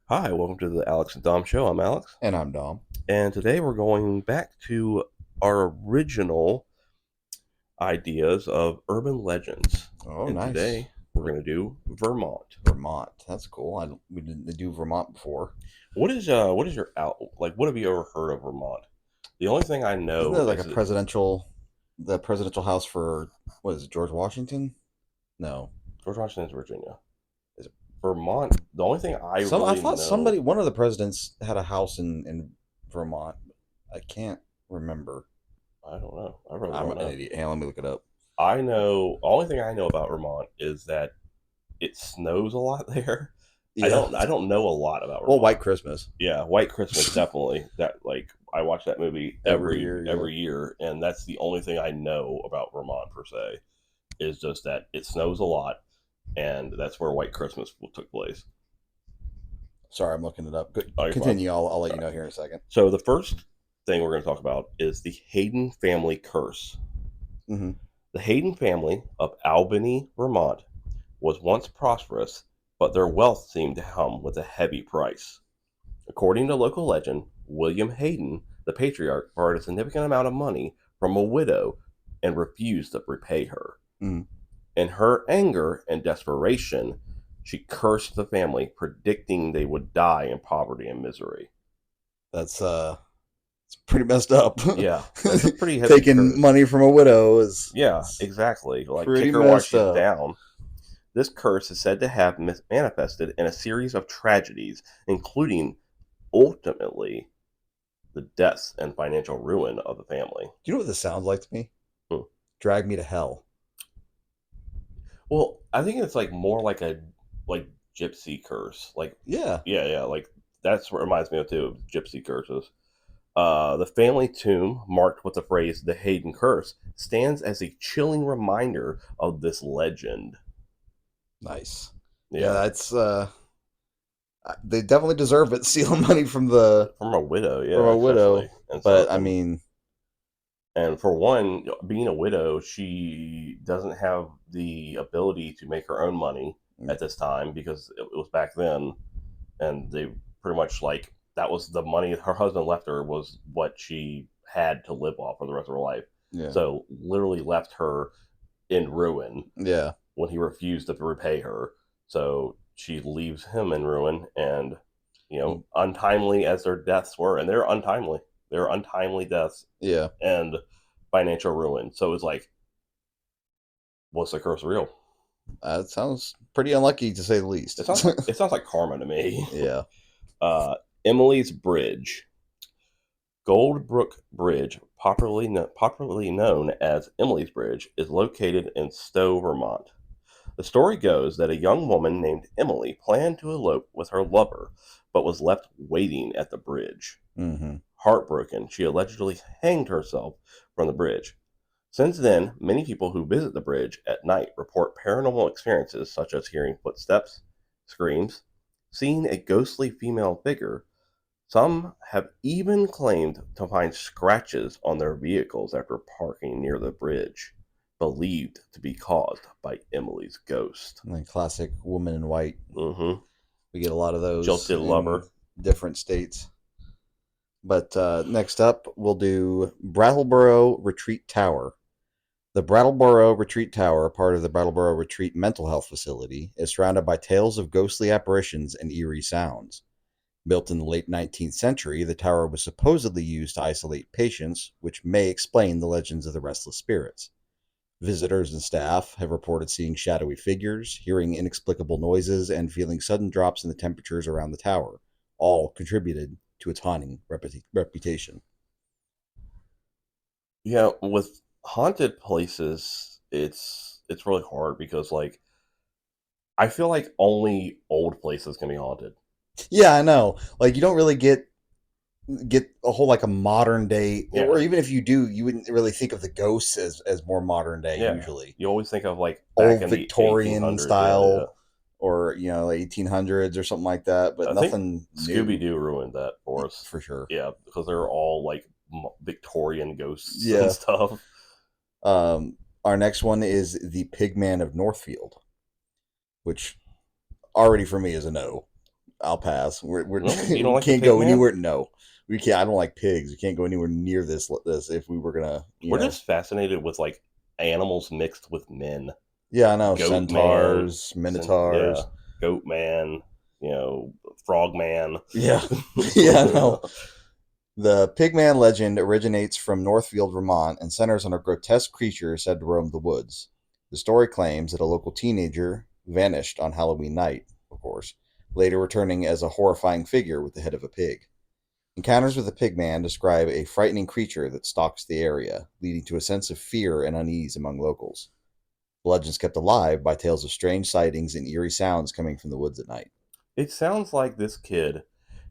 Hi, welcome to the Alex and Dom Show. I'm Alex, And I'm Dom. and today we're going back to our original ideas of urban legends. Oh, And nice. today we're going to do Vermont. Vermont. That's cool. We didn't do Vermont before. What is your out like? What have you ever heard of Vermont? The only thing I Isn't there know like is the presidential house for, what is it, George Washington? No. George Washington's Virginia. Is it, Vermont. The only thing I I really thought know, one of the presidents had a house in Vermont. I can't remember. I don't know. I really I'm don't an know. idiot. Hey, let me look it up. I know. Only thing I know about Vermont is that it snows a lot there. I Yeah. don't. I don't know a lot about Well, Vermont. White Christmas. Yeah, White Christmas definitely. That like I watch that movie Every every year, yeah. every year, and that's the only thing I know about Vermont per se is just that it snows a lot, and that's where White Christmas took place. Sorry, I'm looking it up. Good. Oh, you're fine. Continue. I'll let All you know right. here in a second. So the first thing we're going to talk about is the Hayden family curse. Mm-hmm. The Hayden family of Albany, Vermont, was once prosperous, but their wealth seemed to come with a heavy price. According to local legend, William Hayden, the patriarch, borrowed a significant amount of money from a widow and refused to repay her. Mm-hmm. In her anger and desperation, she cursed the family, predicting they would die in poverty and misery. That's It's pretty messed up. Yeah, that's a pretty heavy Taking curse. money from a widow Yeah, is exactly. Like pretty kick her while messed she's up. down. This curse is said to have manifested in a series of tragedies, including ultimately the deaths and financial ruin of the family. Do you know what this sounds like to me? Hmm. Drag Me to Hell. Well, I think it's like more like a like gypsy curse. Like Yeah. yeah, like that's what reminds me of too of gypsy curses. The family tomb, marked with the phrase "the Hayden Curse," stands as a chilling reminder of this legend. Nice. Yeah, Yeah, that's they definitely deserve it, stealing money from the from a widow. from Yeah, a widow. especially and But so I mean, and for one, being a widow, she doesn't have the ability to make her own money at this time because it was back then, and they pretty much like that was the money her husband left her was what she had to live off for the rest of her life. yeah. So literally left her in ruin Yeah. when he refused to repay her. So she leaves him in ruin, and untimely as their deaths were, and they're untimely deaths Yeah. and financial ruin. So it's like, what's the curse real? It sounds pretty unlucky to say the It least. sounds like it sounds like karma to me. Yeah. uh, Emily's Bridge. Goldbrook Bridge, popularly known as Emily's Bridge, is located in Stowe, Vermont. The story goes that a young woman named Emily planned to elope with her lover, but was left waiting at the bridge. Mm-hmm. Heartbroken, she allegedly hanged herself from the bridge. Since then, many people who visit the bridge at night report paranormal experiences such as hearing footsteps, screams, seeing a ghostly female figure. Some have even claimed to find scratches on their vehicles after parking near the bridge, believed to be caused by Emily's ghost. Like classic woman in white. Mm-hmm. We get a lot of those Jilted in lover. different states. But next up, we'll do Brattleboro Retreat Tower. The Brattleboro Retreat Tower, part of the Brattleboro Retreat Mental Health Facility, is surrounded by tales of ghostly apparitions and eerie sounds. Built in the late 19th century, the tower was supposedly used to isolate patients, which may explain the legends of the restless spirits. Visitors and staff have reported seeing shadowy figures, hearing inexplicable noises, and feeling sudden drops in the temperatures around the tower, all contributed to its haunting reputation. Yeah, with haunted places, it's really hard because like I feel like only old places can be haunted. Yeah, I know. Like you don't really get a whole like a modern day, Yeah, or even if you do, you wouldn't really think of the ghosts as more modern day yeah. usually. You always think of like back Old in the Victorian 1800s. Yeah, yeah. style, or 1800s or something like that, but I think nothing Scooby new Doo ruined that for us. for sure. Yeah, because they're all like Victorian ghosts and Yeah. stuff. Our next one is the Pigman of Northfield, which already for me is a no. I'll pass. No, you don't We like the can't pig go man? anywhere. No, we can't. I don't like pigs. We can't go anywhere near this if we were gonna, We're just fascinated with like animals mixed with men. Yeah, I know. Goat man, Centaurs, yeah, minotaurs. goat man, you know, frog man. Yeah, yeah, I know. The Pigman legend originates from Northfield, Vermont, and centers on a grotesque creature said to roam the woods. The story claims that a local teenager vanished on Halloween night, of course, later returning as a horrifying figure with the head of a pig. Encounters with the Pigman describe a frightening creature that stalks the area, leading to a sense of fear and unease among locals. The legend is kept alive by tales of strange sightings and eerie sounds coming from the woods at night. It sounds like this kid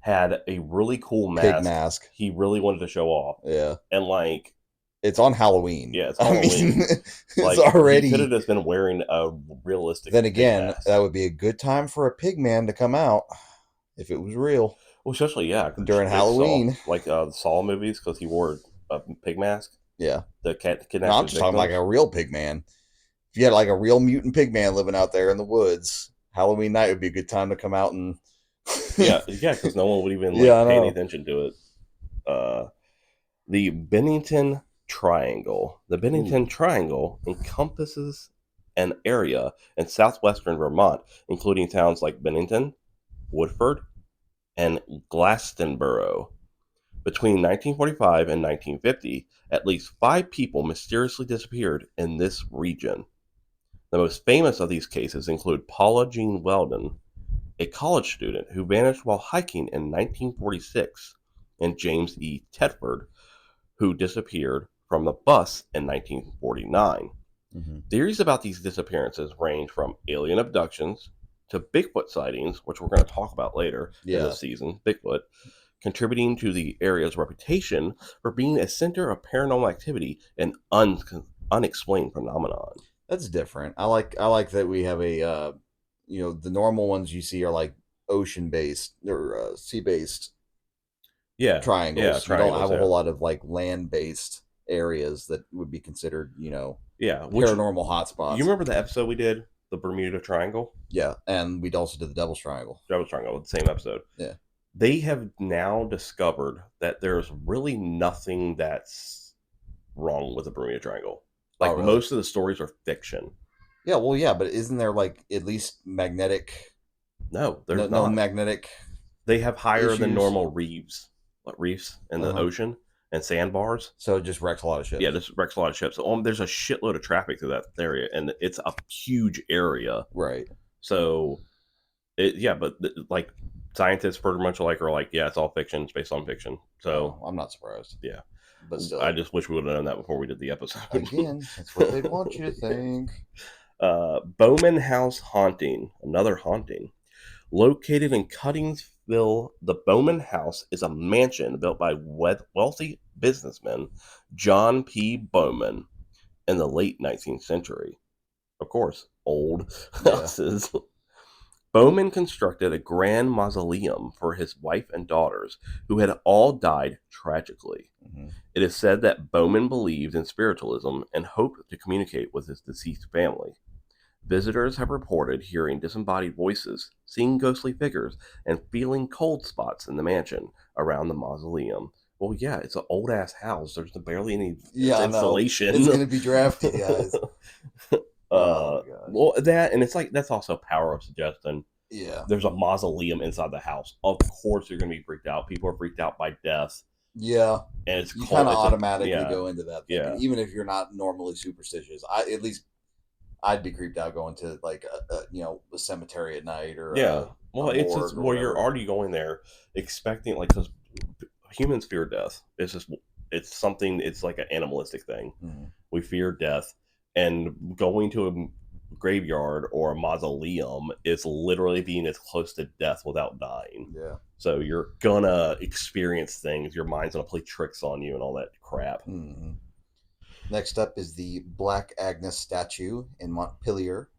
had a really cool Pig mask mask. he really wanted to show off. Yeah. And like, It's on Halloween. yeah, it's I mean, Halloween. it's Like he could have already. just been wearing a realistic Then pig again, mask. that would be a good time for a pig man to come out if it was real Well, especially yeah, during Jigsaw, Halloween. like the Saw movies, because he wore a pig mask. Yeah. The cat No, kidnapped I'm his just talking like victims. a real pig man. If you had like a real mutant pig man living out there in the woods, Halloween night would be a good time to come out and. Yeah, yeah, because no one would even Yeah, like I pay any know. attention to it. Uh, the Bennington Triangle. The Ooh. Bennington Triangle encompasses an area in southwestern Vermont, including towns like Bennington, Woodford, and Glastonboro. Between 1945 and 1950, at least 5 people mysteriously disappeared in this region. The most famous of these cases include Paula Jean Weldon, a college student who vanished while hiking in 1946, and James E. Tedford, who disappeared from the bus in 1949. Mm-hmm. Theories about these disappearances range from alien abductions to Bigfoot sightings, which we're going to talk about later in Yeah, this season. Bigfoot contributing to the area's reputation for being a center of paranormal activity and unexplained phenomenon. that's different. I like that we have the normal ones you see are like ocean based or sea based Yeah, yeah, triangles. You don't triangles. have a Yeah, whole lot of like land based areas that would be considered, yeah. Which paranormal you hotspots. remember the episode we did, the Bermuda Triangle, Yeah, and we'd also do the Devil's Triangle. Devil's Triangle, the same episode. Yeah. They have now discovered that there's really nothing that's wrong with the Bermuda Triangle. Oh, Like really? most of the stories are fiction. Yeah. Well, yeah, but isn't there like at least magnetic? No, No, there's no not. magnetic They have higher than issues. normal reefs, like reefs in Uh the huh. ocean and sandbars. So it just wrecks a lot of Yeah, ships. this wrecks a lot of ships. There's a shitload of traffic through that area, and it's a huge area. Right. So, yeah, but like scientists pretty much are like, yeah, it's all fiction. It's based on fiction. So, Oh, I'm not surprised. yeah, But I still, just wish we would have done that before we did the episode. again, that's what they'd want you to think. Bowman House haunting, another haunting. Located in Cuttingsville, the Bowman House is a mansion built by wealthy businessman John P. Bowman in the late 19th century. Of course, old Yeah. houses. Bowman constructed a grand mausoleum for his wife and daughters, who had all died tragically. Hmm. It is said that Bowman believed in spiritualism and hoped to communicate with his deceased family. Visitors have reported hearing disembodied voices, seeing ghostly figures, and feeling cold spots in the mansion around the mausoleum. Well, yeah, it's an old ass house. There's barely any Yeah, I know. insulation. It's gonna be drafty, guys. Oh gosh. Well, that and it's like that's also power of suggestion. Yeah. There's a mausoleum inside the house. Of course, you're going to be freaked out. People are freaked out by death, Yeah. and it's You kind cold. of It's a automatically yeah, go into that thinking, yeah, even if you're not normally superstitious. I'd be creeped out going to like a cemetery at night or yeah. a Well, it's just morgue or well, you're whatever. already going there expecting like because humans fear death. It's something. It's like an animalistic thing. Mhm. We fear death, and going to a graveyard or a mausoleum is literally being as close to death without dying. Yeah. So you're gonna experience things. Your mind's gonna play tricks on you and all that crap. Hmm. Next up is the Black Agnes statue in Montpelier.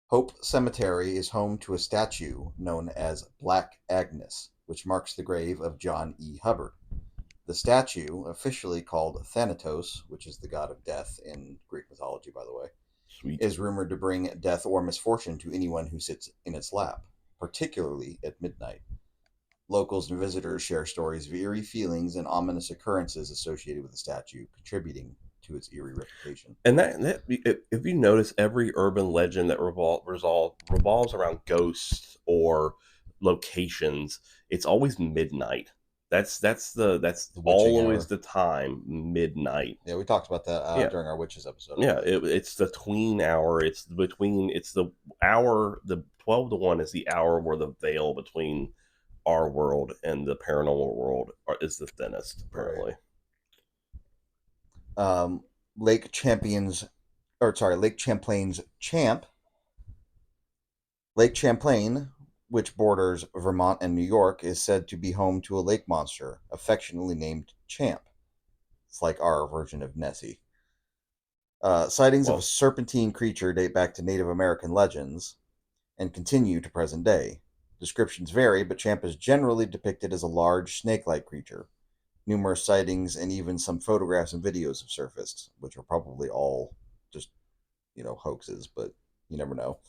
Hope Cemetery is home to a statue known as Black Agnes, which marks the grave of John E. Hubbard. The statue, officially called Thanatos, which is the god of death in Greek mythology, by the way, Sweet. is rumored to bring death or misfortune to anyone who sits in its lap. particularly at midnight. Locals and visitors share stories of eerie feelings and ominous occurrences associated with the statue, contributing to its eerie reputation. And that if you notice, every urban legend that revolves around ghosts or locations, it's always midnight. That's The witching always hour. the time, midnight. Yeah, we talked about that Yeah, during our witches episode, I yeah. believe. It's the tween hour. It's the hour. The 12 to 1 is the hour where the veil between our world and the paranormal world is the thinnest, Right. apparently. Um, Lake Champions, or sorry, Lake Champlain's Champ. Lake Champlain, which borders Vermont and New York, is said to be home to a lake monster, affectionately named Champ. It's like our version of Nessie. Sightings of a Well, serpentine creature date back to Native American legends and continue to present day. Descriptions vary, but Champ is generally depicted as a large snake-like creature. Numerous sightings and even some photographs and videos have surfaced, which are probably all just, hoaxes, but you never know.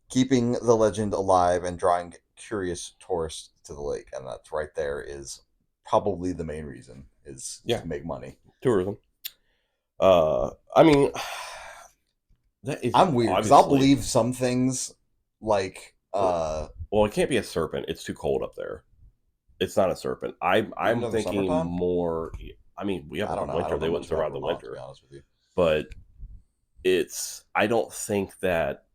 Keeping the legend alive and drawing curious tourists to the lake, and that's right there is probably the main reason is yeah, to make money. tourism. I mean, that is I'm weird because I'll obviously believe some things like well. It can't be a serpent. It's too cold up there. It's not a serpent. even I'm during the thinking summertime. more. I mean, we have I don't know. I winter. don't They know much wouldn't about survive the Vermont, to be winter, honest with you. but it's. I don't think that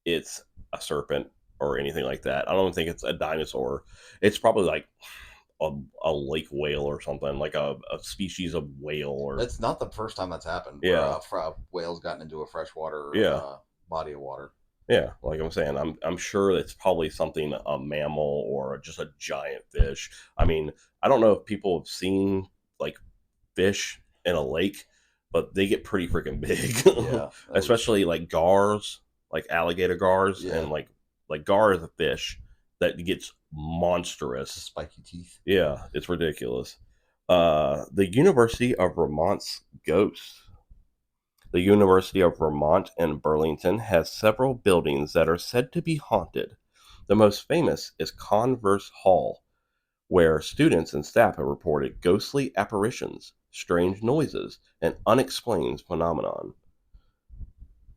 it's a serpent or anything like that. I don't think it's a dinosaur. It's probably like a lake whale or something, like a species of whale or That's not the first time that's happened where yeah, a whale's gotten into a freshwater yeah. body of water. Yeah, like I'm saying, I'm sure it's probably something a mammal or just a giant fish. I mean, I don't know if people have seen like fish in a lake, but they get pretty freaking big, Yeah. Oh especially shoot. like gars, like alligator gars, Yeah. and like gar is a fish that gets The monstrous. spiky teeth. Yeah, it's ridiculous. The University of Vermont's ghost. The University of Vermont in Burlington has several buildings that are said to be haunted. The most famous is Converse Hall, where students and staff have reported ghostly apparitions, strange noises, and unexplained phenomenon.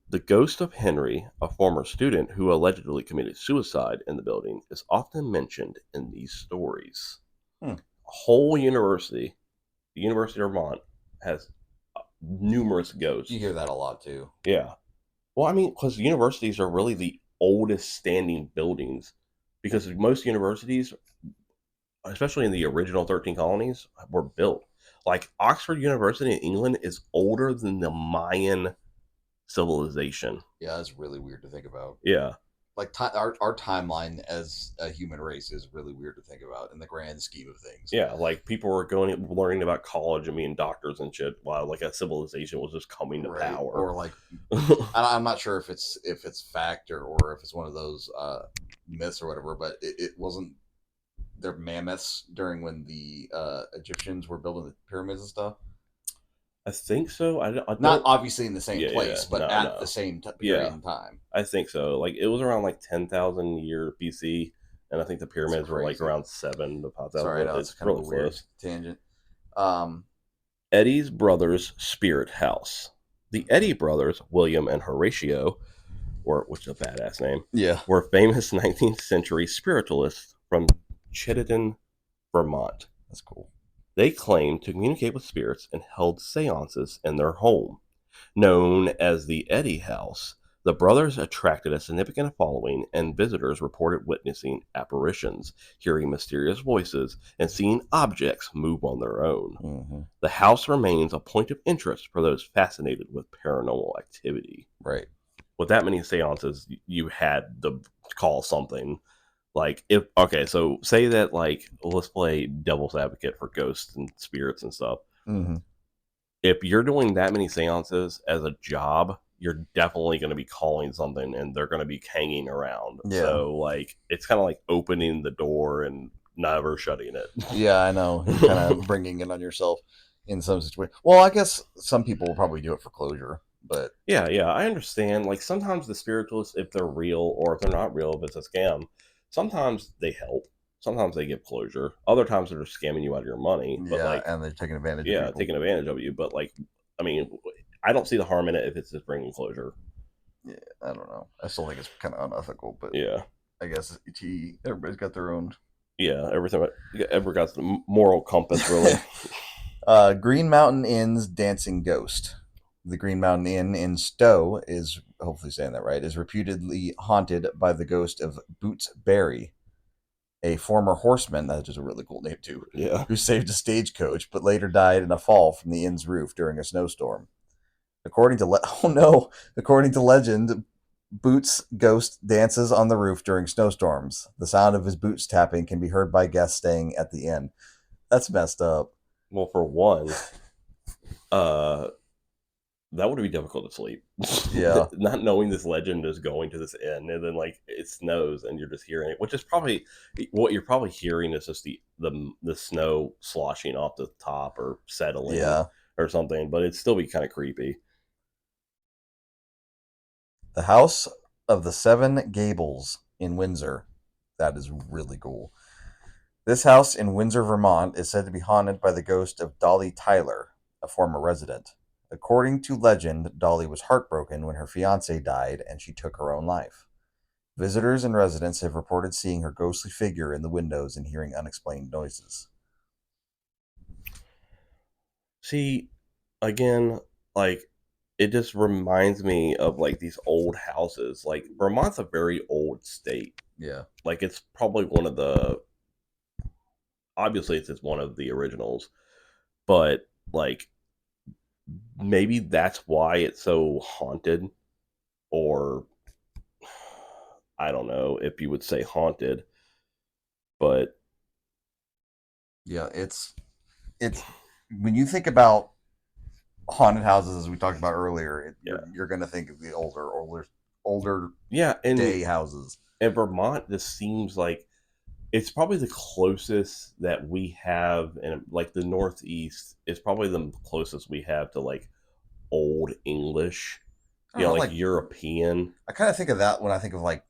The ghost of Henry, a former student who allegedly committed suicide in the building, is often mentioned in these stories. Hmm. Whole university, the University of Vermont, has numerous You ghosts. hear that a lot too. Yeah. Well, I mean, because universities are really the oldest standing buildings, because most universities, especially in the original 13 colonies, were built. Like Oxford University in England is older than the Mayan civilization. Yeah, that's really weird to think about. Yeah. Like our timeline as a human race is really weird to think about in the grand scheme of things. Yeah. Like people were going, learning about college and being doctors and shit while like a civilization was just coming to Right. power. Or like I'm not sure if it's fact or if it's one of those myths or whatever, but it wasn't there mammoths during when the Egyptians were building the pyramids and stuff. I think so. I Not don't. obviously in the same Yeah, yeah. place, but No, at the no. same period Yeah. in time. I think so. Like it was around like 10,000 year BC, and I think the It's pyramids were like crazy. around 7 to 5,000. Sorry, I know it's It's kind of a really weird close. tangent. Um, Eddie's brothers' spirit house. The Eddie brothers, William and Horatio, which is a badass name, yeah, were famous 19th century spiritualists from Chittenden, Vermont. that's cool. They claimed to communicate with spirits and held seances in their home. Known as the Eddy House, the brothers attracted a significant following, and visitors reported witnessing apparitions, hearing mysterious voices, and seeing objects move on their own. Mm-hmm. The house remains a point of interest for those fascinated with paranormal activity. Right. With that many seances, you had to call something. Like, if, okay, so say that, like, let's play devil's advocate for ghosts and spirits and stuff. Mm-hmm. If you're doing that many seances as a job, you're definitely going to be calling something and they're going to be hanging around. Yeah. So, like, it's kind of like opening the door and never shutting it. Yeah, I know. You're kind of bringing it on yourself in some situation. Well, I guess some people will probably do it for closure, but Yeah, I understand. Like, sometimes the spiritualists, if they're real or if they're not real, if it's a scam, sometimes they help. Sometimes they give closure. Other times they're just scamming you out of your money. But Yeah, like, and they're taking advantage of yeah, people. taking advantage of you. But like, I mean, I don't see the harm in it if it's just bringing closure. Yeah, I don't know. I still think it's kind of unethical, but Yeah, I guess everybody's got their own. yeah. Everything ever got the moral compass really. Green Mountain Inn's Dancing Ghost. The Green Mountain Inn in Stowe is, hopefully saying that right, is reputedly haunted by the ghost of Boots Barry, a former horseman, that's just a really cool name too, Yeah, who saved a stagecoach but later died in a fall from the inn's roof during a snowstorm. Oh no, according to legend, Boots' ghost dances on the roof during snowstorms. The sound of his boots tapping can be heard by guests staying at the inn. That's messed up. well, for one, uh, that would be difficult to sleep. Yeah. Not knowing this legend is going to this end, and then like it snows, and you're just hearing it, which is probably what you're probably hearing is just the snow sloshing off the top or settling Yeah. or something. But it'd still be kind of creepy. The House of the Seven Gables in Windsor. That is really cool. This house in Windsor, Vermont is said to be haunted by the ghost of Dolly Tyler, a former resident. According to legend, Dolly was heartbroken when her fiance died and she took her own life. Visitors and residents have reported seeing her ghostly figure in the windows and hearing unexplained noises. See, again, like it just reminds me of like these old houses. Like Vermont's a very old state. Yeah. Like it's probably one of the obviously it's just one of the originals, but like maybe that's why it's so haunted, or I don't know if you would say haunted, but Yeah, it's when you think about haunted houses as we talked about earlier, yeah, you're going to think of the older yeah, day houses. and Vermont just seems like it's probably the closest that we have, and like the Northeast is probably the closest we have to like old English, I don't know, like like European. I kind of think of that when I think of like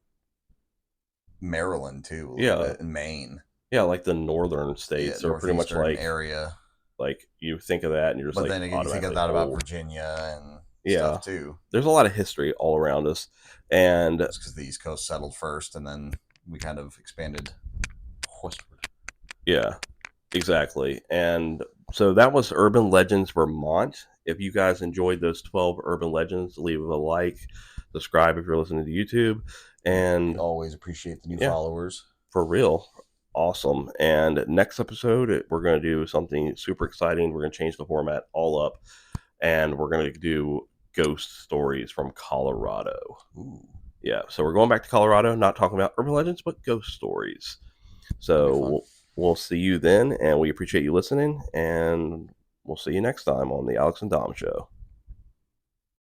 Maryland too, a little Yeah, bit, and Maine. yeah, like the northern Yeah, states are pretty much northeastern area. like you think of that and you're just But like then again, you think of automatically that about old. Virginia and Yeah, stuff too. there's a lot of history all around us, and Just because the East Coast settled first, and then we kind of expanded westward. yeah, exactly. And so that was Urban Legends Vermont. If you guys enjoyed those 12 urban legends, leave a like, subscribe if you're listening to YouTube, We and always appreciate the new yeah, followers. for real. Awesome. And next episode, we're going to do something super exciting. We're going to change the format all up, and we're going to do ghost stories from Colorado. Ooh, Yeah, so we're going back to Colorado, not talking about urban legends, but ghost stories. that'd be So fun. we'll see you then, and we appreciate you listening, and we'll see you next time on the Alex and Dom Show.